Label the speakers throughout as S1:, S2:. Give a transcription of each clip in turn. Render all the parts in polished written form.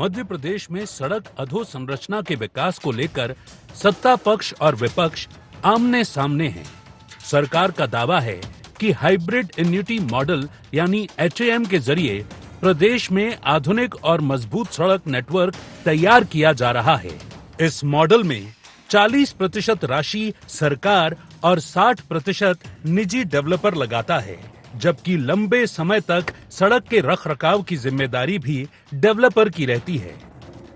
S1: मध्य प्रदेश में सड़क अधोसंरचना के विकास को लेकर सत्ता पक्ष और विपक्ष आमने सामने हैं। सरकार का दावा है कि हाइब्रिड एन्युटी मॉडल यानी HAM के जरिए प्रदेश में आधुनिक और मजबूत सड़क नेटवर्क तैयार किया जा रहा है। इस मॉडल में 40% राशि सरकार और 60% निजी डेवलपर लगाता है, जबकि लंबे समय तक सड़क के रखरखाव की जिम्मेदारी भी डेवलपर की रहती है।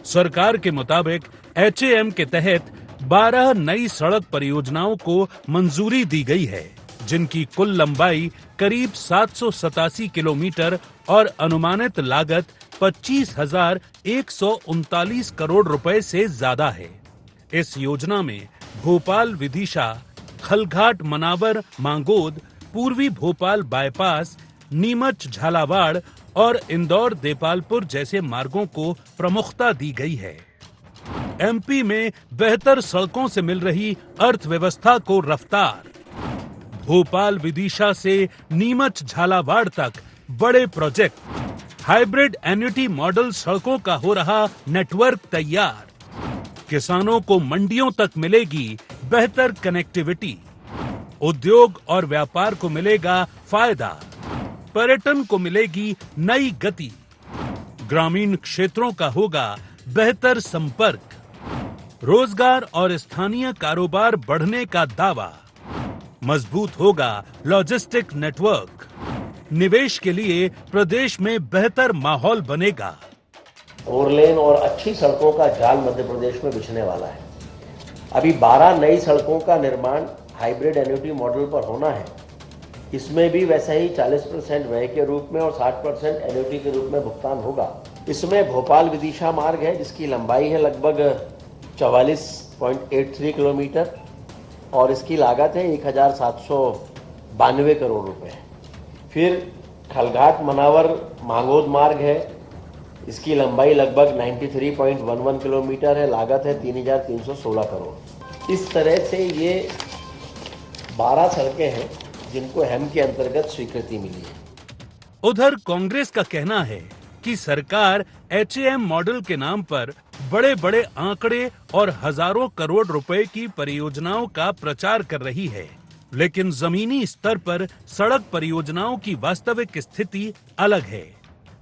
S1: सरकार के मुताबिक HAM के तहत 12 नई सड़क परियोजनाओं को मंजूरी दी गई है, जिनकी कुल लंबाई करीब 787 किलोमीटर और अनुमानित लागत 25,139 करोड़ रुपए से ज्यादा है। इस योजना में भोपाल विदिशा, खलघाट मनावर मांगोद, पूर्वी भोपाल बाईपास, नीमच झालावाड़ और इंदौर देपालपुर जैसे मार्गों को प्रमुखता दी गई है। MP में बेहतर सड़कों से मिल रही अर्थव्यवस्था को रफ्तार। भोपाल विदिशा से नीमच झालावाड़ तक बड़े प्रोजेक्ट, हाइब्रिड एन्युटी मॉडल सड़कों का हो रहा नेटवर्क तैयार। किसानों को मंडियों तक मिलेगी बेहतर कनेक्टिविटी। उद्योग और व्यापार को मिलेगा फायदा। पर्यटन को मिलेगी नई गति। ग्रामीण क्षेत्रों का होगा बेहतर संपर्क। रोजगार और स्थानीय कारोबार बढ़ने का दावा। मजबूत होगा लॉजिस्टिक नेटवर्क। निवेश के लिए प्रदेश में बेहतर माहौल बनेगा।
S2: 4 लेन और अच्छी सड़कों का जाल मध्य प्रदेश में बिछने वाला है। अभी 12 नई सड़कों का निर्माण हाइब्रिड एन्युटी मॉडल पर होना है। इसमें भी वैसा ही 40% व्यय के रूप में और 60% एन्युटी के रूप में भुगतान होगा। इसमें भोपाल विदिशा मार्ग है, जिसकी लंबाई है लगभग 44.83 किलोमीटर और इसकी लागत है 1,792 करोड़ रुपए। फिर खलघाट मनावर मांगोद मार्ग है, इसकी लंबाई लगभग 93.11 किलोमीटर है, लागत है 3,316 करोड़। इस तरह से ये 12 सड़कें हैं जिनको HAM के अंतर्गत स्वीकृति मिली है।
S1: उधर कांग्रेस का कहना है कि सरकार HAM मॉडल के नाम पर बड़े बड़े आंकड़े और हजारों करोड़ रुपए की परियोजनाओं का प्रचार कर रही है, लेकिन जमीनी स्तर पर सड़क परियोजनाओं की वास्तविक स्थिति अलग है।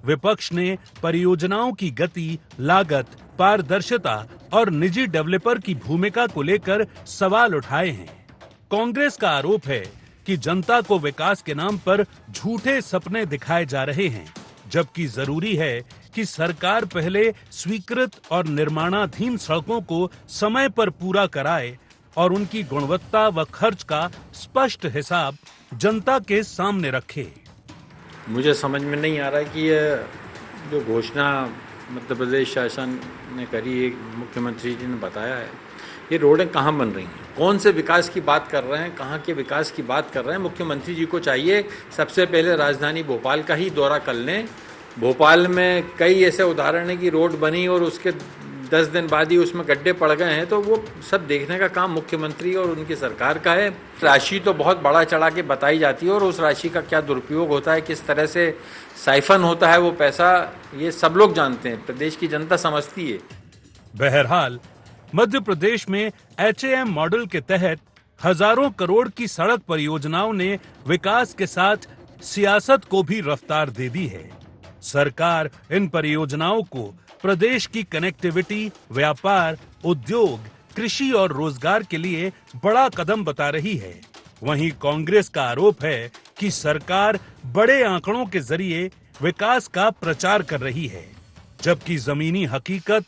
S1: विपक्ष ने परियोजनाओं की गति, लागत, पारदर्शिता और निजी डेवलपर की भूमिका को लेकर सवाल उठाए हैं। कांग्रेस का आरोप है कि जनता को विकास के नाम पर झूठे सपने दिखाए जा रहे हैं, जबकि जरूरी है कि सरकार पहले स्वीकृत और निर्माणाधीन सड़कों को समय पर पूरा कराए और उनकी गुणवत्ता व खर्च का स्पष्ट हिसाब जनता के सामने रखे।
S3: मुझे समझ में नहीं आ रहा है कि ये जो घोषणा मध्य प्रदेश शासन ने करी है, मुख्यमंत्री जी ने बताया है, ये रोडें कहाँ बन रही हैं, कौन से विकास की बात कर रहे हैं, कहाँ के विकास की बात कर रहे हैं। मुख्यमंत्री जी को चाहिए सबसे पहले राजधानी भोपाल का ही दौरा कर लें। भोपाल में कई ऐसे उदाहरण हैं कि रोड बनी और उसके 10 दिन बाद ही उसमें गड्ढे पड़ गए हैं, तो वो सब देखने का काम मुख्यमंत्री और उनकी सरकार का है। राशि तो बहुत बड़ा चढ़ा के बताई जाती है और उस राशि का क्या दुरुपयोग होता है, किस तरह से साइफन होता है वो पैसा, ये सब लोग जानते हैं, प्रदेश की जनता समझती है।
S1: बहरहाल मध्य प्रदेश में HAM मॉडल के तहत हजारों करोड़ की सड़क परियोजनाओं ने विकास के साथ सियासत को भी रफ्तार दे दी है। सरकार इन परियोजनाओं को प्रदेश की कनेक्टिविटी, व्यापार, उद्योग, कृषि और रोजगार के लिए बड़ा कदम बता रही है। वहीं कांग्रेस का आरोप है कि सरकार बड़े आंकड़ों के जरिए विकास का प्रचार कर रही है, जबकि जमीनी हकीकत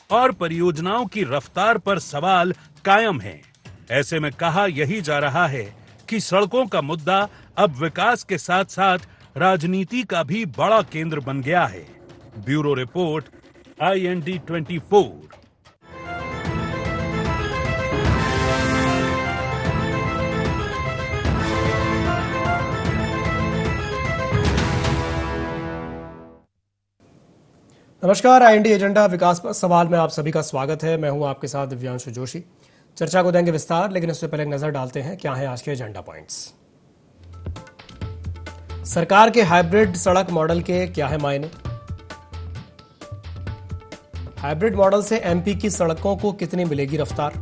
S1: और परियोजनाओं की रफ्तार पर सवाल कायम है। ऐसे में कहा यही जा रहा है कि सड़कों का मुद्दा अब विकास के साथ साथ राजनीति का भी बड़ा केंद्र बन गया है। Bureau report, IND 24।
S4: नमस्कार, IND एजेंडा विकास पर सवाल में आप सभी का स्वागत है। मैं हूं आपके साथ दिव्यांशु जोशी। चर्चा को देंगे विस्तार, लेकिन उससे पहले नजर डालते हैं क्या है आज के एजेंडा पॉइंट्स। सरकार के हाइब्रिड सड़क मॉडल के क्या है मायने, हाइब्रिड मॉडल से एमपी की सड़कों को कितनी मिलेगी रफ्तार?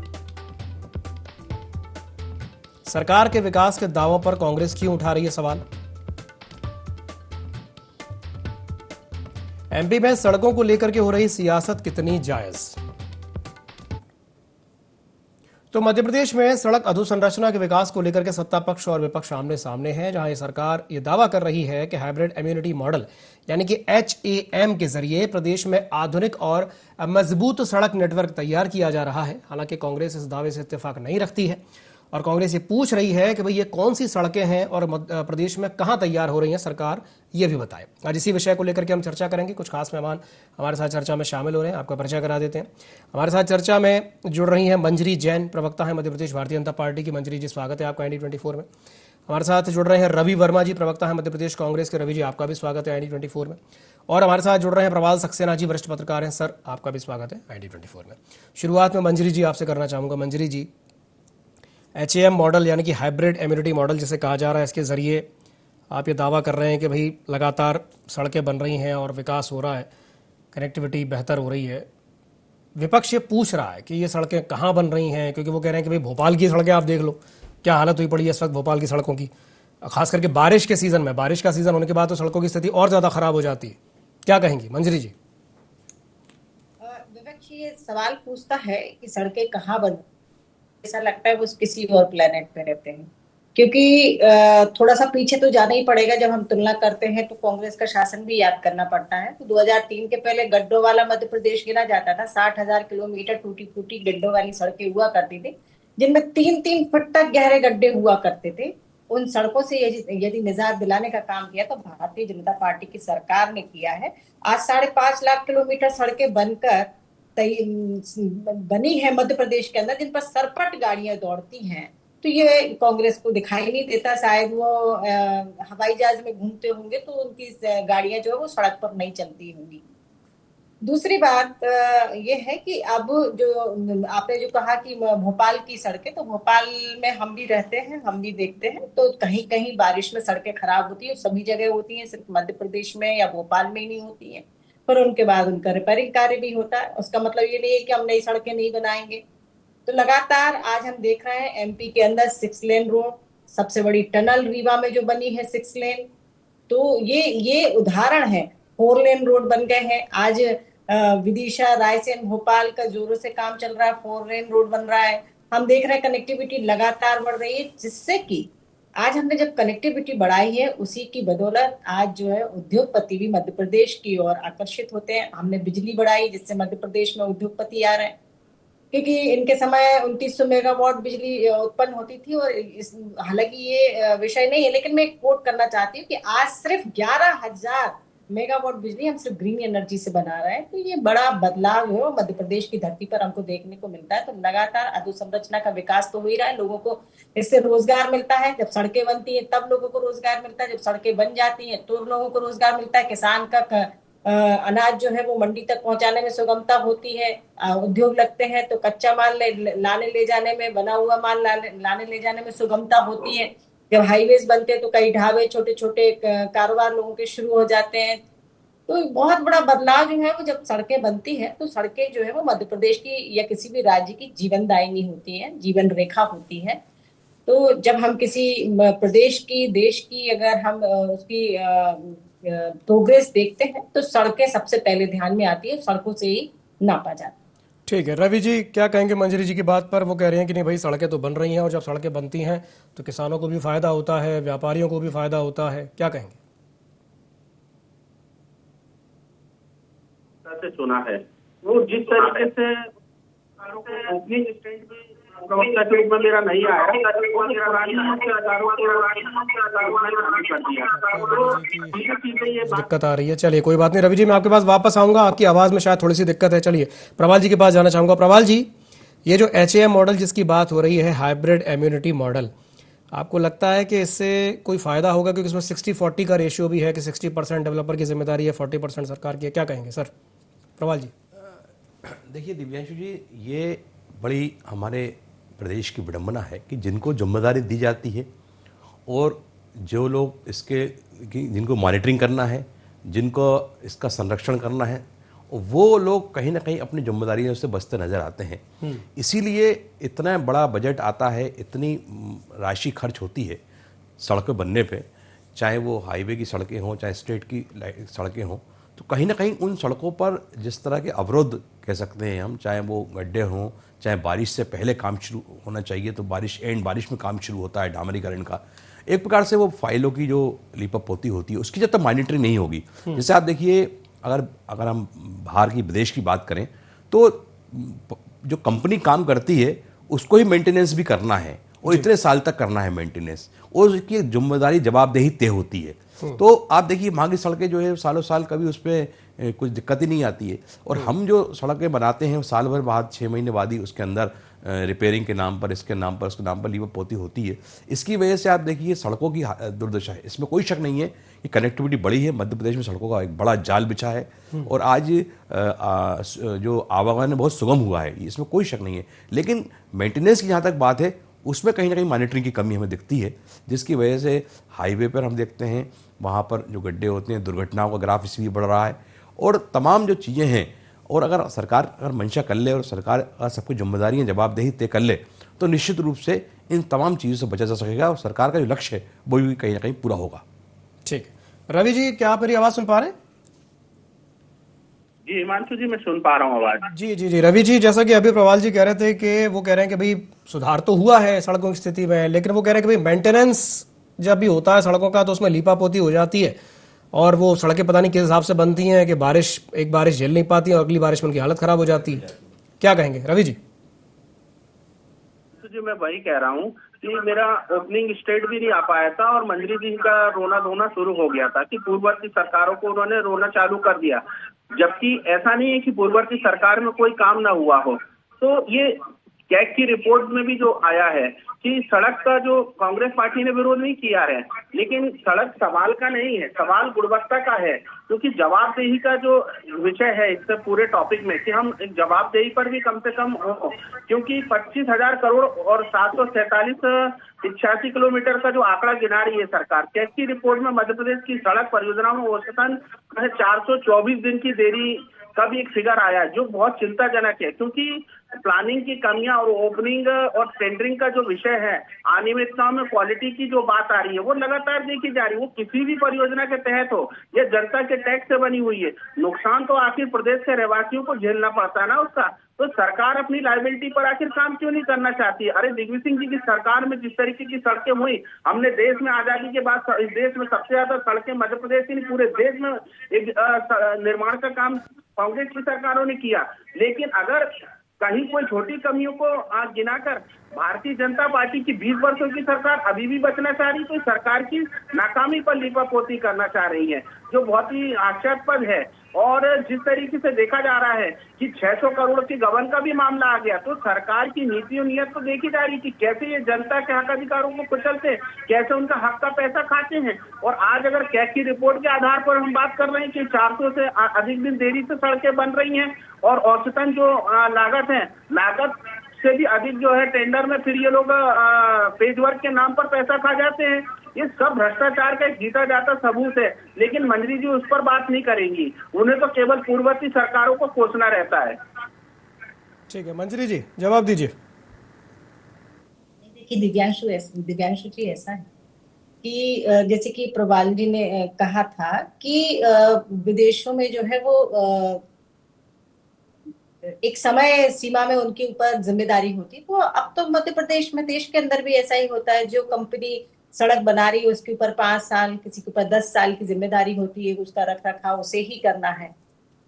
S4: सरकार के विकास के दावों पर कांग्रेस क्यों उठा रही है सवाल? एमपी में सड़कों को लेकर के हो रही सियासत कितनी जायज? तो मध्य प्रदेश में सड़क अधोसंरचना के विकास को लेकर के सत्ता पक्ष और विपक्ष आमने सामने हैं, जहां ये सरकार ये दावा कर रही है कि हाइब्रिड इम्यूनिटी मॉडल यानी कि HAM के जरिए प्रदेश में आधुनिक और मजबूत सड़क नेटवर्क तैयार किया जा रहा है। हालांकि कांग्रेस इस दावे से इत्तेफाक नहीं रखती है और कांग्रेस ये पूछ रही है कि भाई ये कौन सी सड़कें हैं और प्रदेश में कहां तैयार हो रही हैं, सरकार ये भी बताए। आज इसी विषय को लेकर के हम चर्चा करेंगे। कुछ खास मेहमान हमारे साथ चर्चा में शामिल हो रहे हैं, आपका परिचय करा देते हैं। हमारे साथ चर्चा में जुड़ रही हैं मंजरी जैन, प्रवक्ता है मध्य प्रदेश भारतीय जनता पार्टी की। मंजरी जी, स्वागत है आपका IND24 में। हमारे साथ जुड़ रहे हैं रवि वर्मा जी, प्रवक्ता है मध्य प्रदेश कांग्रेस के। रवि जी, आपका भी स्वागत है IND24 में। और हमारे साथ जुड़ रहे हैं प्रवाल सक्सेना जी, वरिष्ठ पत्रकार हैं। सर, आपका भी स्वागत है IND24 में। शुरुआत में मंजरी जी आपसे करना चाहूँगा। मंजरी जी, HAM मॉडल यानी कि हाइब्रिड इम्यूनिटी मॉडल जिसे कहा जा रहा है, इसके ज़रिए आप ये दावा कर रहे हैं कि भाई लगातार सड़कें बन रही हैं और विकास हो रहा है, कनेक्टिविटी बेहतर हो रही है। विपक्ष ये पूछ रहा है कि ये सड़कें कहाँ बन रही हैं, क्योंकि वो कह रहे हैं कि भाई भोपाल की सड़कें आप देख लो, क्या हालत हुई पड़ी है इस वक्त भोपाल की सड़कों की, खास करके बारिश के सीज़न में। बारिश का सीज़न होने के बाद तो सड़कों की स्थिति और ज़्यादा ख़राब हो जाती है। क्या कहेंगी मंजरी जी?
S5: विपक्ष ये सवाल पूछता है कि सड़कें कहाँ बन, ऐसा लगता है वो किसी और प्लेनेट पे रहते हैं, क्योंकि थोड़ा सा पीछे तो जाना ही पड़ेगा। जब हम तुलना करते हैं तो कांग्रेस का शासन भी याद करना पड़ता है। तो 2003 के पहले गड्ढों वाला मध्य प्रदेश गिना जाता था। 60,000 किलोमीटर टूटी फूटी गड्ढों वाली सड़कें हुआ करती थी, जिनमें 3-3 फुट तक गहरे गड्ढे हुआ करते थे। उन सड़कों से यदि निजात दिलाने का काम किया तो भारतीय जनता पार्टी की सरकार ने किया है। आज 5.5 लाख किलोमीटर सड़कें बनकर बनी है मध्य प्रदेश के अंदर, जिन पर सरपट गाड़ियां दौड़ती हैं। तो ये कांग्रेस को दिखाई नहीं देता। शायद वो हवाई जहाज में घूमते होंगे तो उनकी गाड़ियां जो है वो सड़क पर नहीं चलती होंगी। दूसरी बात ये है कि अब जो आपने जो कहा कि भोपाल की सड़कें, तो भोपाल में हम भी रहते हैं, हम भी देखते हैं, तो कहीं कहीं बारिश में सड़कें खराब होती है। सभी जगह होती हैं, सिर्फ मध्य प्रदेश में या भोपाल में ही नहीं होती है। पर उनके बाद उनका रिपेयरिंग कार्य भी होता है। उसका मतलब ये नहीं है कि हम नई सड़कें नहीं बनाएंगे। तो लगातार आज हम देख रहे हैं एमपी के अंदर 6 लेन रोड, सबसे बड़ी टनल रीवा में जो बनी है 6 लेन, तो ये उदाहरण है। 4 लेन रोड बन गए हैं। आज विदिशा, रायसेन, भोपाल का जोरों से काम चल रहा है, 4 लेन रोड बन रहा है। हम देख रहे हैं कनेक्टिविटी लगातार बढ़ रही है, जिससे कि आज हमने जब कनेक्टिविटी बढ़ाई है, उसी की बदौलत आज जो है उद्योगपति भी मध्य प्रदेश की ओर आकर्षित होते हैं। हमने बिजली बढ़ाई, जिससे मध्य प्रदेश में उद्योगपति आ रहे हैं, क्योंकि इनके समय 2900 मेगावाट बिजली उत्पन्न होती थी। और हालांकि ये विषय नहीं है, लेकिन मैं कोट करना चाहती हूँ कि आज सिर्फ 11,000 मेगावाट बिजली हम सिर्फ ग्रीन एनर्जी से बना रहे हैं। तो ये बड़ा बदलाव जो है मध्य प्रदेश की धरती पर हमको देखने को मिलता है। तो लगातार अधोसंरचना का विकास तो हो ही रहा है, लोगों को इससे रोजगार मिलता है। जब सड़कें बनती हैं तब लोगों को रोजगार मिलता है, जब सड़कें बन जाती हैं तो लोगों को रोजगार मिलता है। किसान का अनाज जो है वो मंडी तक पहुंचाने में सुगमता होती है। उद्योग लगते हैं तो कच्चा माल लाने ले जाने में, बना हुआ माल लाने ले जाने में सुगमता होती है। जब हाईवेज बनते हैं तो कई ढाबे, छोटे छोटे कारोबार लोगों के शुरू हो जाते हैं। तो बहुत बड़ा बदलाव जो है वो जब सड़कें बनती है, तो सड़कें जो है वो मध्य प्रदेश की या किसी भी राज्य की जीवनदायिनी होती है, जीवन रेखा होती है। तो जब हम किसी प्रदेश की, देश की अगर हम उसकी प्रोग्रेस देखते हैं तो सड़कें सबसे पहले ध्यान में आती है, सड़कों से ही नापा जाता है।
S4: ठीक है, रवि जी क्या कहेंगे मंजरी जी की बात पर? वो कह रहे हैं कि नहीं भाई सड़कें तो बन रही हैं, और जब सड़कें बनती हैं तो किसानों को भी फायदा होता है, व्यापारियों को भी फायदा होता है। क्या कहेंगे?
S6: से सुना है वो जिस तरीके से ओपनिंग स्टेटमेंट में प्रवक्ता के रूप में मेरा नहीं आया,
S4: दिक्कत आ रही है। चलिए कोई बात नहीं रवि जी, मैं आपके पास वापस आऊंगा। आपकी आवाज़ में शायद थोड़ी सी दिक्कत है। चलिए प्रवाल जी के पास जाना चाहूंगा। प्रवाल जी, ये जो HAM मॉडल जिसकी बात हो रही है, हाइब्रिड इम्यूनिटी मॉडल, आपको लगता है कि इससे कोई फ़ायदा होगा? क्योंकि इसमें 60-40 का रेशियो भी है कि 60% डेवलपर की जिम्मेदारी है, 40% सरकार की है। क्या कहेंगे सर? प्रवाल जी।
S7: देखिए दिव्यांशु जी, ये बड़ी हमारे प्रदेश की विडंबना है कि जिनको जिम्मेदारी दी जाती है और जो लोग इसके जिनको मॉनिटरिंग करना है, जिनको इसका संरक्षण करना है, वो लोग कहीं ना कहीं अपनी जिम्मेदारियों से बचते नजर आते हैं। इसीलिए इतना बड़ा बजट आता है, इतनी राशि खर्च होती है सड़कें बनने पे, चाहे वो हाईवे की सड़कें हों, चाहे स्टेट की सड़कें हों, तो कहीं ना कहीं उन सड़कों पर जिस तरह के अवरोध कह सकते हैं हम, चाहे वो गड्ढे हों, चाहे बारिश से पहले काम शुरू होना चाहिए तो बारिश में काम शुरू होता है डामरीकरण का, एक प्रकार से वो फाइलों की जो लीपअप होती है उसकी जब तक मॉनिटरिंग नहीं होगी, जैसे आप देखिए अगर हम बाहर की विदेश की बात करें तो जो कंपनी काम करती है उसको ही मेंटेनेंस भी करना है और इतने साल तक करना है मेंटेनेंस, और उसकी जिम्मेदारी जवाबदेही तय होती है। तो आप देखिए वहाँ की सड़कें जो है सालों साल कभी उस पर कुछ दिक्कत ही नहीं आती है, और हम जो सड़कें बनाते हैं साल भर बाद 6 महीने बाद ही उसके अंदर रिपेयरिंग के नाम पर, इसके नाम पर, उसके नाम पर लीवर पोती होती है। इसकी वजह से आप देखिए सड़कों की दुर्दशा है, इसमें कोई शक नहीं है कि कनेक्टिविटी बड़ी है, मध्य प्रदेश में सड़कों का एक बड़ा जाल बिछा है और आज जो आवागमन बहुत सुगम हुआ है, इसमें कोई शक नहीं है। लेकिन मेंटेनेंस की जहाँ तक बात है उसमें कहीं ना कहीं मॉनिटरिंग की कमी हमें दिखती है, जिसकी वजह से हाईवे पर हम देखते हैं वहाँ पर जो गड्ढे होते हैं, दुर्घटनाओं का ग्राफ इसलिए बढ़ रहा है, और तमाम जो चीज़ें हैं, और अगर सरकार मंशा कर ले और सरकार सबकी जिम्मेदारियां जवाबदेही तय कर ले तो निश्चित रूप से इन तमाम चीज़ों से बचा जा सकेगा और सरकार का जो लक्ष्य है वो भी कहीं ना कहीं पूरा होगा।
S4: ठीक, रवि जी क्या आप मेरी आवाज़ सुन पा रहे हैं?
S6: जी हिमांशु जी, मैं सुन पा रहा हूँ आवाज।
S4: जी जी जी, रवि जी, जैसा कि अभी प्रवाल जी कह रहे थे कि वो कह रहे हैं कि भाई सुधार तो हुआ है सड़कों की स्थिति में, लेकिन वो कह रहे हैं कि भाई मेंटेनेंस जब भी होता है सड़कों का तो उसमें लीपापोती हो जाती है और वो सड़कें पता नहीं किस हिसाब से बनती हैं कि एक बारिश झेल नहीं पाती है और अगली बारिश में उनकी हालत खराब हो जाती है। क्या कहेंगे रवि जी?
S6: तो जी मैं वही कह रहा हूँ कि मेरा ओपनिंग स्टेट भी नहीं आ पाया था और मंत्री जी का रोना धोना शुरू हो गया था कि पूर्ववर्ती सरकारों को उन्होंने रोना चालू कर दिया, जबकि ऐसा नहीं है कि पूर्ववर्ती सरकार में कोई काम ना हुआ हो। तो ये कैग की रिपोर्ट में भी जो आया है कि सड़क का जो कांग्रेस पार्टी ने विरोध नहीं किया है, लेकिन सड़क सवाल का नहीं है, सवाल गुणवत्ता का है, क्योंकि जवाबदेही का जो विषय है इस पूरे टॉपिक में कि हम एक जवाबदेही पर भी कम से कम हो, क्योंकि 25,000 करोड़ और 788 किलोमीटर का जो आंकड़ा गिना रही है सरकार, कैग की रिपोर्ट में मध्य प्रदेश की सड़क परियोजनाओं में औसतन 424 दिन की देरी का भी एक फिगर आया है, जो बहुत चिंताजनक है, क्योंकि प्लानिंग की कमियां और ओपनिंग और टेंडरिंग का जो विषय है, अनियमितताओं में क्वालिटी की जो बात आ रही है वो लगातार देखी जा रही है। वो किसी भी परियोजना के तहत हो, ये जनता के टैक्स से बनी हुई है, नुकसान तो आखिर प्रदेश के रहवासियों को झेलना पड़ता है ना उसका। तो सरकार अपनी लायबिलिटी पर आखिर काम क्यों नहीं करना चाहती है? अरे दिग्विजय सिंह जी की सरकार में जिस तरीके की सड़कें हुई, हमने देश में आजादी के बाद इस देश में सबसे ज्यादा सड़कें मध्य प्रदेश की पूरे देश में एक निर्माण का काम कांग्रेस की सरकारों ने किया। लेकिन अगर कहीं कोई छोटी कमियों को गिनाकर भारतीय जनता पार्टी की 20 वर्षों की सरकार अभी भी बचना चाह रही, तो सरकार की नाकामी पर लीपापोती करना चाह रही है, जो बहुत ही आश्चर्यपद है। और जिस तरीके से देखा जा रहा है कि 600 करोड़ के गबन का भी मामला आ गया, तो सरकार की नीति और नीयत तो देखी जा रही कि कैसे ये जनता के हक अधिकारों को कुचलते, कैसे उनका हक का पैसा खाते हैं। और आज अगर कैग की रिपोर्ट के आधार पर हम बात कर रहे हैं कि 400 से अधिक दिन देरी से सड़कें बन रही हैं और औसतन जो लागत है, लागत से भी अधिक जो है टेंडर में फिर ये लोग पेज वर्क के नाम पर पैसा खा जाते हैं। ये सब भ्रष्टाचार का एक जीता जाता सबूत है, लेकिन मंत्री जी उस पर बात नहीं करेंगी, उन्हें तो केवल पूर्ववर्ती सरकारों को कोसना रहता है।
S4: ठीक है, मंत्री जी जवाब दीजिए।
S5: देखिए दिव्यांशु जी, ऐसा है कि जैसे कि प्रवाल जी ने कहा था कि विदेशों में जो है वो एक समय सीमा में उनके ऊपर जिम्मेदारी होती, तो अब तो मध्य प्रदेश में, देश के अंदर भी ऐसा ही होता है। जो कंपनी सड़क बना रही है उसके ऊपर 5 साल, किसी के ऊपर 10 साल की जिम्मेदारी होती है, उसका रख रखाव उसे ही करना है।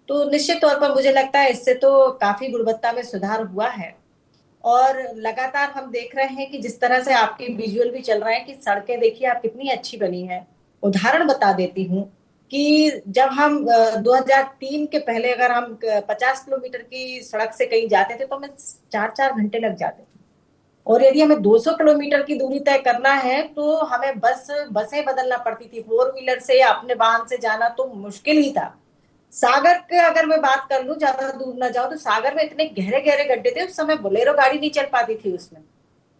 S5: तो निश्चित तौर पर मुझे लगता है इससे तो काफी गुणवत्ता में सुधार हुआ है। और लगातार हम देख रहे हैं कि जिस तरह से आपके विजुअल भी चल रहे हैं कि सड़कें देखिए आप कितनी अच्छी बनी है। उदाहरण बता देती हूँ कि जब हम 2003 के पहले अगर हम 50 किलोमीटर की सड़क से कहीं जाते थे तो हमें 4-4 घंटे लग जाते थे, और यदि हमें 200 किलोमीटर की दूरी तय करना है तो हमें बसें बदलना पड़ती थी। 4 व्हीलर से या अपने वाहन से जाना तो मुश्किल ही था। सागर के अगर मैं बात कर लूं, ज्यादा दूर ना जाओ, तो सागर में इतने गहरे गहरे गड्ढे थे, उस समय बोलेरो गाड़ी नहीं चल पाती थी उसमें।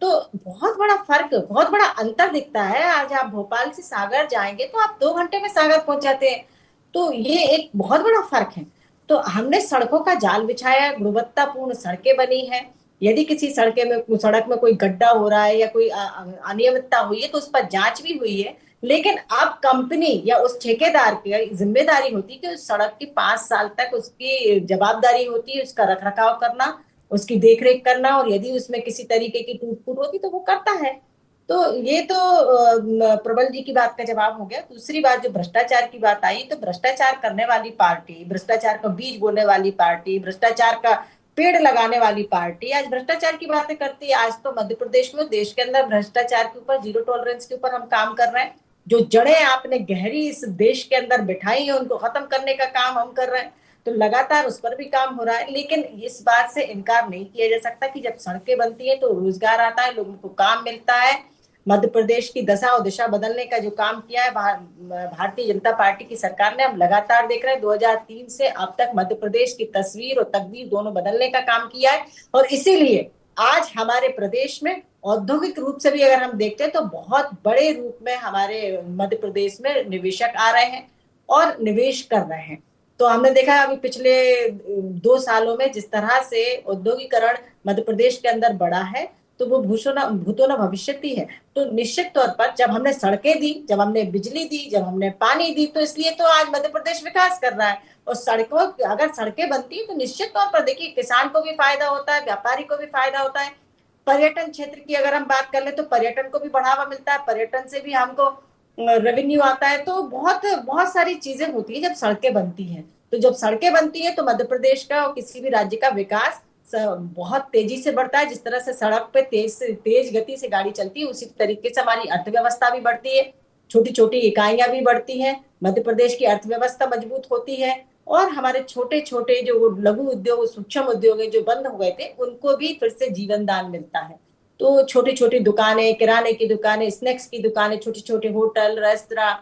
S5: तो बहुत बड़ा फर्क, बहुत बड़ा अंतर दिखता है। आज आप भोपाल से सागर जाएंगे तो आप 2 घंटे में सागर पहुंच जाते हैं, तो ये एक बहुत बड़ा फर्क है। तो हमने सड़कों का जाल बिछाया, गुणवत्तापूर्ण सड़कें बनी है। यदि किसी सड़क में कोई गड्ढा हो रहा है या कोई अनियमितता हुई है तो उस पर जांच भी हुई है। लेकिन अब कंपनी या उस ठेकेदार की जिम्मेदारी होती है कि उस सड़क की 5 साल तक उसकी जवाबदारी होती है उसका रखरखाव करना, उसकी देखरेख करना, और यदि उसमें किसी तरीके की टूट फूट होती तो वो करता है। तो ये तो प्रबल जी की बात का जवाब हो गया। दूसरी बात, जो भ्रष्टाचार की बात आई, तो भ्रष्टाचार करने वाली पार्टी, भ्रष्टाचार का बीज बोने वाली पार्टी, भ्रष्टाचार का पेड़ लगाने वाली पार्टी आज भ्रष्टाचार की बातें करती है। आज तो मध्य प्रदेश में, देश के अंदर भ्रष्टाचार के ऊपर, जीरो टॉलरेंस के ऊपर हम काम कर रहे हैं। जो जड़ें आपने गहरी इस देश के अंदर बिठाई है उनको खत्म करने का काम हम कर रहे हैं। तो लगातार उस पर भी काम हो रहा है। लेकिन इस बात से इनकार नहीं किया जा सकता कि जब सड़कें बनती है तो रोजगार आता है, लोगों को काम मिलता है। मध्य प्रदेश की दशा और दिशा बदलने का जो काम किया है भारतीय जनता पार्टी की सरकार ने, हम लगातार देख रहे हैं 2003 से अब तक मध्य प्रदेश की तस्वीर और तकदीर दोनों बदलने का काम किया है। और इसीलिए आज हमारे प्रदेश में औद्योगिक रूप से भी अगर हम देखते हैं तो बहुत बड़े रूप में हमारे मध्य प्रदेश में निवेशक आ रहे हैं और निवेश कर रहे हैं। तो हमने देखा अभी पिछले 2 सालों में जिस तरह से औद्योगिकरण मध्य प्रदेश के अंदर बढ़ा है, तो वो भूतो न भविष्यति है। तो निश्चित तौर पर जब हमने सड़कें दी, जब हमने बिजली दी, जब हमने पानी दी, तो इसलिए तो आज मध्य प्रदेश विकास कर रहा है। और अगर सड़कें बनती है तो निश्चित तौर पर देखिए किसान को भी फायदा होता है, व्यापारी को भी फायदा होता है। पर्यटन क्षेत्र की अगर हम बात कर ले तो पर्यटन को भी बढ़ावा मिलता है, पर्यटन से भी हमको रेवेन्यू आता है। तो बहुत बहुत सारी चीजें होती है जब सड़कें बनती हैं। तो जब सड़कें बनती है तो मध्य प्रदेश का और किसी भी राज्य का विकास बहुत तेजी से बढ़ता है। जिस तरह से सड़क पे तेज गति से गाड़ी चलती है, उसी तरीके से हमारी अर्थव्यवस्था भी बढ़ती है, छोटी छोटी इकाइयां भी बढ़ती हैं, मध्य प्रदेश की अर्थव्यवस्था मजबूत होती है। और हमारे छोटे छोटे जो लघु उद्योग, सूक्ष्म उद्योग जो बंद हो गए थे, उनको भी फिर से जीवन दान मिलता है। तो छोटी छोटी दुकानें, किराने की दुकानें, स्नैक्स की दुकानें, छोटे छोटे होटल, रेस्तरां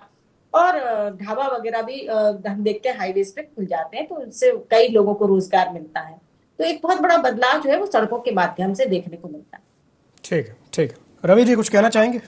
S5: और ढाबा वगैरह भी हम देखते हैं हाईवेज पे खुल जाते हैं। तो उनसे कई लोगों को रोजगार मिलता है। तो एक बहुत बड़ा बदलाव जो है वो सड़कों के माध्यम से देखने को मिलता है।
S4: ठीक है, ठीक है। रवि जी कुछ कहना चाहेंगे?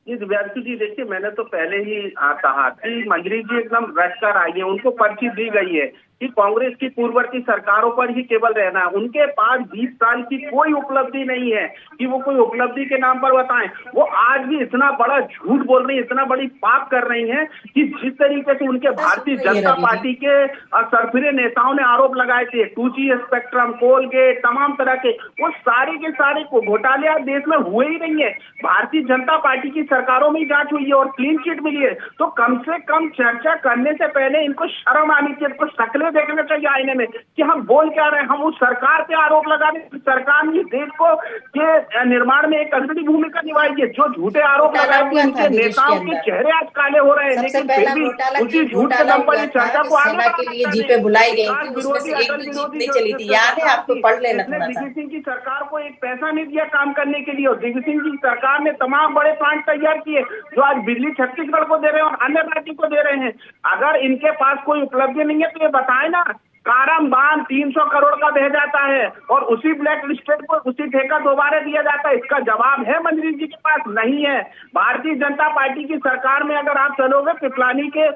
S6: जी दिव्यांशु जी, देखिए मैंने तो पहले ही कहा कि मंत्री जी एकदम रच कर आई है, उनको पर्ची दी गई है कि कांग्रेस की पूर्ववर्ती सरकारों पर ही केवल रहना है। उनके पास 20 साल की कोई उपलब्धि नहीं है कि वो कोई उपलब्धि के नाम पर बताएं। वो आज भी इतना बड़ा झूठ बोल रही है, इतना बड़ी पाप कर रही हैं कि जिस तरीके से उनके भारतीय जनता पार्टी के सरफिरे नेताओं ने आरोप लगाए थे, 2G स्पेक्ट्रम, कोलगेट, तमाम तरह के, वो सारे के सारे घोटाले आज देश में हुए ही नहीं है। भारतीय जनता पार्टी की सरकारों में ही जांच हुई है और क्लीन चिट मिली है। तो कम से कम चर्चा करने से पहले इनको शर्म आनी चाहिए, इनको शक्लें देखना चाहिए आईने में कि हम बोल क्या रहे हैं। हम उस सरकार पे आरोप लगा रहे हैं, सरकार ने देश को के निर्माण में एक अग्रणी भूमिका निभाई है। जो झूठे आरोप लगाए हुए उनके नेताओं के चेहरे आज काले हो रहे हैं, लेकिन फिर भी उसी झूठ के दम पर चर्चा को आगे
S5: के लिए जीपे बुलाई गई थी, उसमें से एक भी जीत नहीं चली थी। याद है आपको? पढ़ लेना थोड़ा सा।
S6: दिग्विजय सिंह की सरकार को एक पैसा नहीं दिया काम करने के लिए, और दिग्विजय सिंह की सरकार ने तमाम बड़े प्लांट तैयार किए जो आज बिजली छत्तीसगढ़ को दे रहे हैं और अन्य राज्यों को दे रहे हैं। अगर इनके पास कोई उपलब्धि नहीं है तो ये बताएं ना। कारम बांध 300 करोड़ का बह जाता है और उसी ब्लैक लिस्टेड को उसी ठेका दोबारा दिया जाता है। इसका जवाब है मंत्री जी के पास? नहीं है। भारतीय जनता पार्टी की सरकार में अगर आप चलोगे, पिपलानी के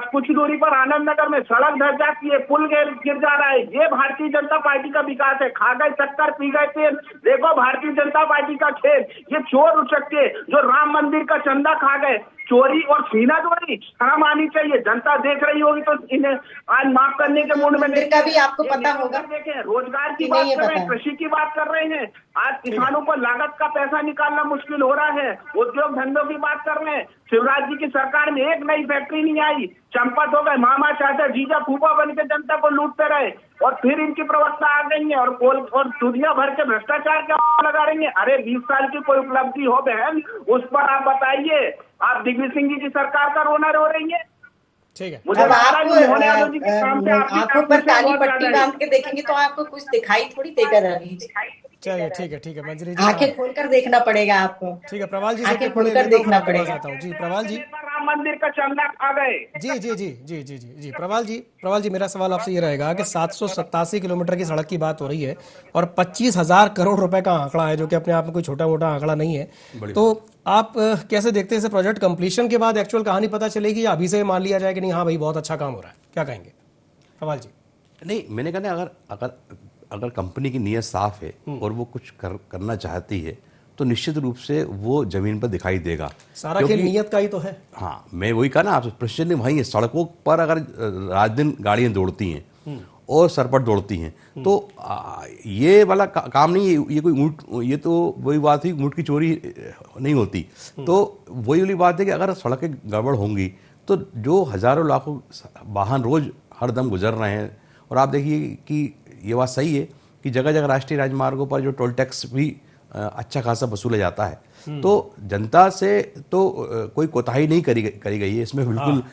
S6: कुछ दूरी पर आनंद नगर में सड़क धस जाती है, पुल गिर जा रहा है, ये भारतीय जनता पार्टी का विकास है। खा गए शक्कर, पी गए तेल, देखो भारतीय जनता पार्टी का खेल। ये चोर उचक्के जो राम मंदिर का चंदा खा गए, चोरी और सीना चोरी, शर्म आनी चाहिए। जनता देख रही होगी तो इन्हें आज माफ करने के मूड में
S5: का भी आपको पता होगा।
S6: देखें, रोजगार की बात कर रहे हैं, कृषि की बात कर रहे हैं। आज किसानों को लागत का पैसा निकालना मुश्किल हो रहा है। उद्योग धंधों की बात कर रहे हैं। शिवराज जी की सरकार में एक नई फैक्ट्री नहीं आई। चंपत हो गए, मामा चाचा जीजा फूफा बन के जनता को लूटते रहे और फिर इनकी प्रवक्ता आ गई है और दुनिया भर के भ्रष्टाचार का लगा रही है। अरे 20 साल की कोई उपलब्धि हो बहन, उस पर आप बताइए। आप दिग्विजय सिंह जी की सरकार का रोना रो रही है।
S4: ठीक है।
S5: मुझे आंखों पर काली पट्टी बांध के देखेंगे तो आपको कुछ दिखाई थोड़ी देगा रवि।
S4: चलिए ठीक है मंजरी जी,
S5: आंखें खोलकर देखना पड़ेगा आपको।
S4: ठीक है प्रवाल जी,
S5: आंखें खोलकर देखना पड़ेगा।
S4: जी प्रवाल जी,
S6: राम मंदिर का चंदा खा गए।
S4: जी प्रवाल जी मेरा सवाल आपसे ये रहेगा कि 787 किलोमीटर की सड़क की बात हो रही है और 25,000 करोड़ रुपए का आंकड़ा है, जो कि अपने आप में कोई छोटा मोटा आंकड़ा नहीं है। तो आप कैसे देखते हैं इसे? प्रोजेक्ट कंप्लीशन के बाद एक्चुअल कहानी पता चलेगी या अभी से मान लिया जाए कि नहीं हाँ भाई बहुत अच्छा काम हो रहा है? क्या कहेंगे? प्रवाल जी।
S7: नहीं, मैंने कहा ना, अगर अगर कंपनी की नीयत साफ है और वो कुछ करना चाहती है तो निश्चित रूप से वो जमीन पर दिखाई देगा।
S4: सारा खेल नीयत का ही तो है।
S7: हाँ, मैं वही कहा ना आपसे, प्रश्न वही है। सड़कों पर अगर रात दिन गाड़ियां दौड़ती हैं और सरपट दौड़ती हैं तो ये वाला काम नहीं है। ये कोई ऊँट, ये तो वही बात है, ऊँट की चोरी नहीं होती। तो वही वाली बात है कि अगर सड़कें गड़बड़ होंगी तो जो हजारों लाखों वाहन रोज हर दम गुजर रहे हैं, और आप देखिए कि ये बात सही है कि जगह जगह राष्ट्रीय राजमार्गों पर जो टोल टैक्स भी अच्छा खासा वसूला जाता है, तो जनता से तो कोई कोताही नहीं करी गई है इसमें। बिल्कुल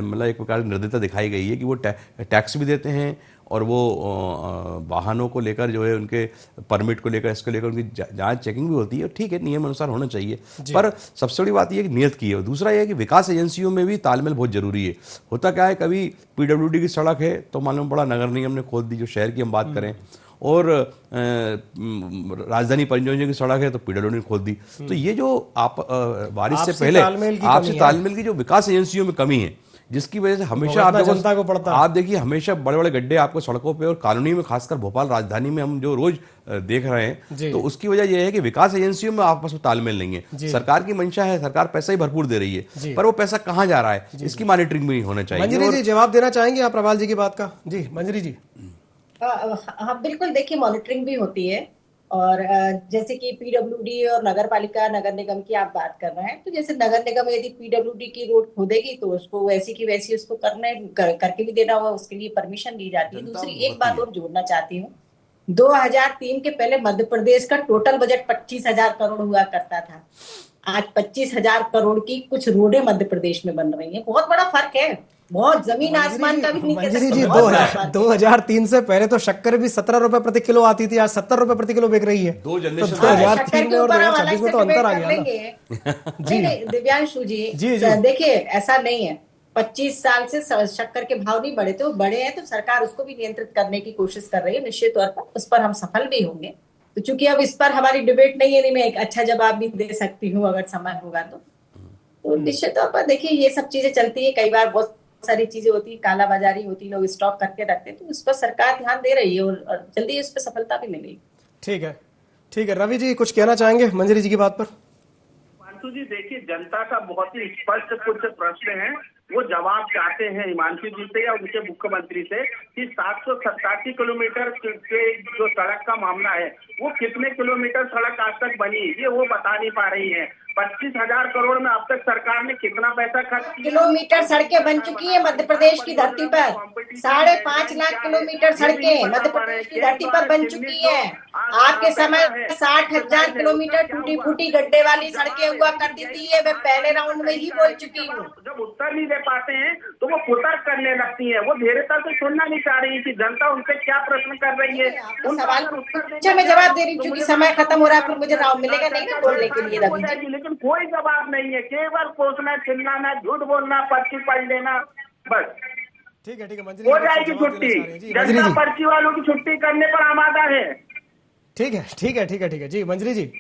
S7: मतलब एक प्रकार की निर्दयता दिखाई गई है कि वो टैक्स भी देते हैं और वो वाहनों को लेकर जो है, उनके परमिट को लेकर, इसको लेकर उनकी जांच चेकिंग भी होती है। ठीक है, नियम अनुसार होना चाहिए, पर सबसे बड़ी बात यह है कि नियत की है। दूसरा यह है कि विकास एजेंसियों में भी तालमेल बहुत जरूरी है। होता क्या है, कभी पीडब्ल्यूडी की सड़क है तो मालूम पड़ा नगर निगम ने खोद दी, जो शहर की हम बात करें, और राजधानी परियोजना की सड़क है तो पीडब्ल्यूडी ने खोद दी। तो ये जो बारिश से पहले आपसी तालमेल की जो विकास एजेंसियों में कमी है, जिसकी वजह से हमेशा आप देखिए हमेशा बड़े बड़े गड्ढे आपको सड़कों पे और कॉलोनी में, खासकर भोपाल राजधानी में हम जो रोज देख रहे हैं, तो उसकी वजह यह है कि विकास एजेंसियों में आपस में तालमेल नहीं है। सरकार की मंशा है, सरकार पैसा ही भरपूर दे रही है, पर वो पैसा कहाँ जा रहा है, इसकी मॉनिटरिंग भी होना चाहिए।
S4: मंजरी जी जवाब देना चाहेंगे आप प्रवाल जी की बात का? जी मंजरी जी।
S5: हाँ बिल्कुल, देखिए मॉनिटरिंग भी होती है, और जैसे कि पीडब्ल्यूडी और नगर पालिका, नगर निगम की आप बात कर रहे हैं, तो जैसे नगर निगम यदि पीडब्ल्यूडी की रोड खोदेगी तो उसको वैसी की वैसी उसको करके भी देना होगा, उसके लिए परमिशन दी जाती है। दूसरी एक बात और जोड़ना चाहती हूँ, 2003 के पहले मध्य प्रदेश का टोटल बजट 25,000 करोड़ हुआ करता था। आज 25,000 करोड़ की कुछ रोडें मध्य प्रदेश में बन रही है। बहुत बड़ा फर्क है, बहुत जमीन आसमान का भी नहीं कह सकते।
S4: 2003 से पहले तो शक्कर भी 17 रुपए प्रति किलो आती थी, आज 70 रुपए प्रति किलो बिक रही है।
S5: 2003 में और 2026 में तो अंतर आ गया जी। दिव्यांशु जी देखिए, ऐसा नहीं है, 25 साल से शक्कर के भाव नहीं बढ़े थे, वो बढ़े हैं, तो सरकार उसको भी नियंत्रित करने की कोशिश कर रही है। निश्चित तौर पर उस पर हम सफल भी होंगे। तो चूंकि अब इस पर हमारी डिबेट नहीं है, मैं एक अच्छा जवाब भी दे सकती हूँ अगर समय होगा तो निश्चित तौर पर देखिए ये सब चीजें चलती है। कई बार बहुत सारी चीजें होती है, कालाबाजारी होती है, लोग स्टॉक करके रखते हैं, तो उस पर सरकार ध्यान दे रही है और जल्दी उस पर सफलता भी मिलेगी।
S4: ठीक है, ठीक है। रवि जी कुछ कहना चाहेंगे मंजरी जी की बात पर?
S6: हिमांशु जी देखिए, जनता का बहुत ही स्पष्ट कुछ प्रश्न है, वो जवाब चाहते हैं हिमांशु जी से या उनके मुख्यमंत्री से कि 787 किलोमीटर के जो सड़क का मामला है, वो कितने किलोमीटर सड़क आज तक बनी, ये वो बता नहीं पा रही है। 25,000 करोड़ में अब तक सरकार ने कितना पैसा खर्च किया?
S5: किलोमीटर सड़कें बन चुकी है मध्य प्रदेश की धरती पर। 5.5 लाख किलोमीटर सड़कें मध्य प्रदेश की धरती पर बन चुकी है। आपके समय 60,000 किलोमीटर टूटी फूटी गड्ढे वाली सड़कें हुआ करती थी, ये मैं पहले राउंड में ही बोल चुकी हूँ।
S6: जब उत्तर नहीं दे पाते हैं तो वो कुतर्क करने लगती है, वो धैर्यता से सुनना नहीं चाह रही कि जनता उनसे क्या प्रश्न कर रही है। उन
S5: सवाल अच्छा मैं जवाब दे रही हूँ, क्योंकि समय खत्म हो रहा है, फिर मुझे राउंड मिलेगा नहीं ना बोलने के लिए रवि जी।
S6: लेकिन कोई जवाब नहीं है, केवल कोसना, चिल्लाना, झूठ बोलना, पर्ची पढ़ लेना, बस।
S4: ठीक है, ठीक है
S6: हो जाएगी छुट्टी, जनता पर्ची वालों की छुट्टी करने पर आमादा है।
S4: ठीक है, ठीक है, ठीक है, ठीक है जी। मंजरी जी।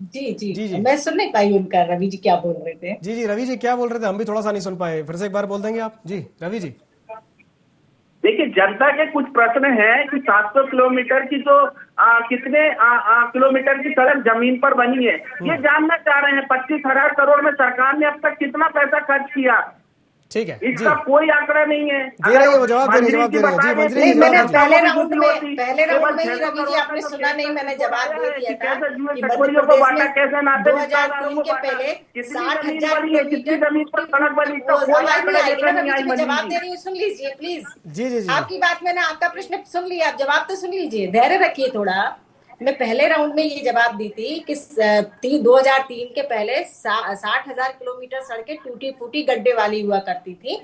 S5: जी जी जी, मैं सुन नहीं पाई उनका, रवि जी क्या बोल रहे थे?
S4: जी जी, रवि जी क्या बोल रहे थे, हम भी थोड़ा सा नहीं सुन पाए, फिर से एक बार बोल देंगे आप? जी रवि जी।
S6: देखिए, जनता के कुछ प्रश्न हैं कि 700 किलोमीटर की जो कितने किलोमीटर की सड़क जमीन पर बनी है, ये जानना चाह रहे हैं। 25,000 करोड़ में सरकार ने अब तक कितना पैसा खर्च किया,
S4: ठीक है,
S6: इसका कोई आंकड़ा नहीं है।
S4: दे रहे हैं वो जवाब दे रहे हैं जी मंजरी जी।
S5: मैंने पहले राउंड में ही रवि जी आपने सुना नहीं, मैंने जवाब दे दिया था कि मध्य प्रदेश में 2003 के पहले 60,000 किलोमीटर जमीन पर सड़क बनी, तो मैं जवाब दे रही हूँ, सुन लीजिए प्लीज।
S4: जी जी जी,
S5: आपकी बात मैंने, आपका प्रश्न सुन लिया, आप जवाब तो सुन लीजिए, धैर्य रखिए थोड़ा। मैं पहले राउंड में ये जवाब दी थी कि 2003 के पहले 60,000 किलोमीटर सड़कें टूटी फूटी गड्ढे वाली हुआ करती थी।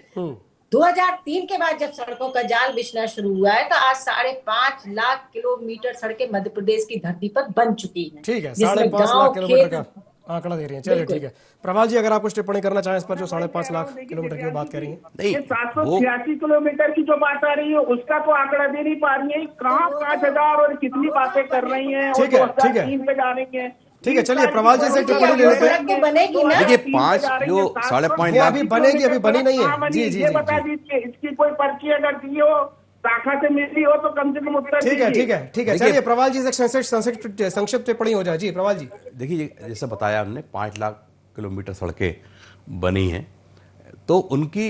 S5: 2003 के बाद जब सड़कों का जाल बिछना शुरू हुआ है, तो आज 5.5 लाख किलोमीटर सड़कें मध्य प्रदेश की धरती पर बन चुकी हैं।
S4: ठीक है, 5.5 लाख किलोमीटर का आंकड़ा दे रही है। चलिए ठीक है, प्रवाल जी अगर आप कुछ टिप्पणी करना चाहें इस पर, जो 5.5 लाख किलोमीटर की बात कर रही है।
S6: 786 किलोमीटर की जो बात आ रही है उसका तो आंकड़ा दे नहीं पा रही है, कहाँ 5,000 और कितनी बातें कर रही है,
S4: ठीक है, ठीक है,
S6: 3 पे जा रही है।
S4: ठीक है, चलिए प्रवाल जी से टिप्पणी ले लेते हैं।
S5: सड़क तो बनेगी ना।
S7: देखिए 5 जो 5.5
S4: वो
S7: लाख
S4: अभी बनेगी, अभी बनी नहीं है। जी जी
S8: ये
S4: जी,
S8: बता दीजिए, इसकी कोई पर्ची अगर दी हो, शाखा से मिली हो तो कम से कम उत्तर
S4: ठीक है
S8: दीजिए।
S4: ठीक है ठीक है।
S7: देखिए-
S4: चलिए प्रवाल जी से संक्षिप्त टिप्पणी हो जाए। जी प्रवाल जी।
S7: देखिए जैसे बताया हमने 5 लाख किलोमीटर सड़कें बनी हैं, तो उनकी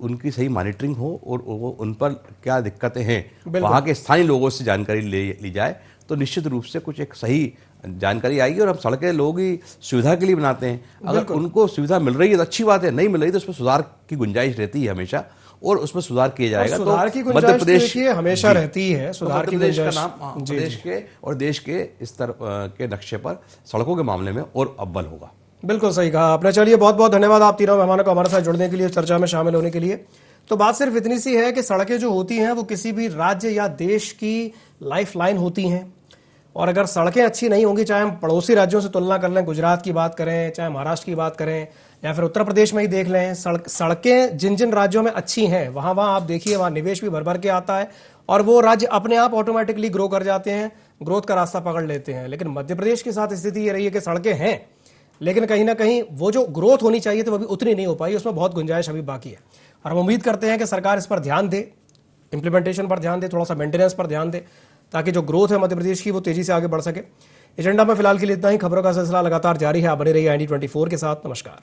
S7: उनकी सही मॉनिटरिंग हो और वो उन पर क्या दिक्कतें हैं वहाँ के स्थानीय लोगों से जानकारी ली जाए, तो निश्चित रूप से कुछ एक सही जानकारी आएगी। और हम सड़कें लोग ही सुविधा के लिए बनाते हैं, अगर उनको सुविधा मिल रही है तो अच्छी बात है, नहीं मिल रही तो उसमें सुधार की गुंजाइश रहती है हमेशा, और उसमें सुधार किया जाएगा।
S4: सुधार की
S7: तो
S4: गुंजाइश
S7: मध्य प्रदेश
S4: देखिए हमेशा
S7: जी,
S4: रहती है।
S7: तो
S4: सुधार
S7: मध्य
S4: की
S7: प्रदेश का
S4: गुंजाइश
S7: नाम
S4: जी,
S7: प्रदेश
S4: जी।
S7: के और देश के स्तर के नक्शे पर सड़कों के मामले में और अव्वल होगा।
S4: बिल्कुल सही कहा आपने। चलिए बहुत बहुत धन्यवाद आप तीनों मेहमानों को हमारे साथ जुड़ने के लिए, चर्चा में शामिल होने के लिए। तो बात सिर्फ इतनी सी है कि सड़कें जो होती हैं वो किसी भी राज्य या देश की लाइफलाइन होती हैं, और अगर सड़कें अच्छी नहीं होंगी, चाहे हम पड़ोसी राज्यों से तुलना कर लें, गुजरात की बात करें, चाहे महाराष्ट्र की बात करें, या फिर उत्तर प्रदेश में ही देख लें, सड़कें जिन जिन राज्यों में अच्छी हैं वहाँ आप देखिए वहाँ निवेश भी भर भर के आता है, और वो राज्य अपने आप ऑटोमेटिकली ग्रो कर जाते हैं, ग्रोथ का रास्ता पकड़ लेते हैं। लेकिन मध्य प्रदेश के साथ स्थिति ये रही है कि सड़कें हैं, लेकिन कहीं ना कहीं वो जो ग्रोथ होनी चाहिए थी वो अभी उतनी नहीं हो पाई, उसमें बहुत गुंजाइश अभी बाकी है। और हम उम्मीद करते हैं कि सरकार इस पर ध्यान दे, इंप्लीमेंटेशन पर ध्यान दे, थोड़ा सा मेंटेनेंस पर ध्यान दे, ताकि जो ग्रोथ है मध्य प्रदेश की वो तेजी से आगे बढ़ सके। एजेंडा में फिलहाल के लिए इतना ही। खबरों का सिलसिला लगातार जारी है, आप बने रहिए IND24 के साथ। नमस्कार।